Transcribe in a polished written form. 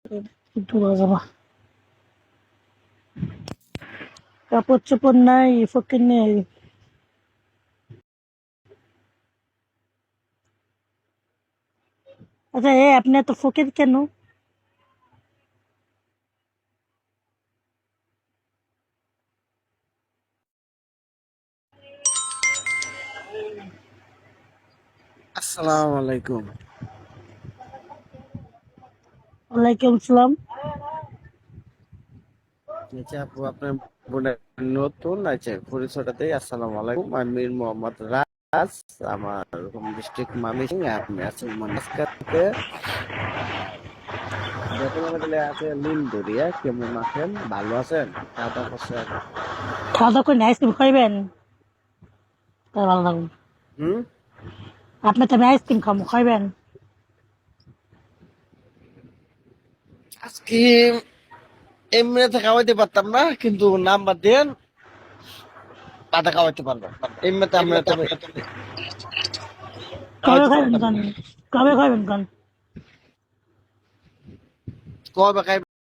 ডুবা যাবা কাপড় চোপড় নাই ফকির নেই। আচ্ছা আপনি এত ফকির কেন? আসসালামু আলাইকুম। ওয়ালাইকুম সালাম। আচ্ছা আপু, আপনার বোনের নতুন আছে পরিচয়টা দেই। আসসালামু আলাইকুম, আমি মীর মোহাম্মদ রাজ। আমার হোম ডিস্ট্রিক্ট মামিসিং। আমি আছি মনাস্কাতে। বর্তমানে গেলে আছে লিন্ডুরিয়া। কেমন আছেন? ভালো আছেন? খাওয়া দাওয়া করছেন? খাওয়া দাওয়া করে আইসক্রিম খাইবেন? তাই ভালো লাগবে। হুম। আপনি তো আমি আইসক্রিম খাবো, খাইবেন? আজকে এমনিতে খাওয়াইতে পারতাম না, কিন্তু নাম্বার দেন, পাতা খাওয়াইতে পারবো। এমনিতে আমরা তবে কবে খাওয়াইতে খাইবেন পারতাম গান? না। কবে খাইবেন গান? কবে খাই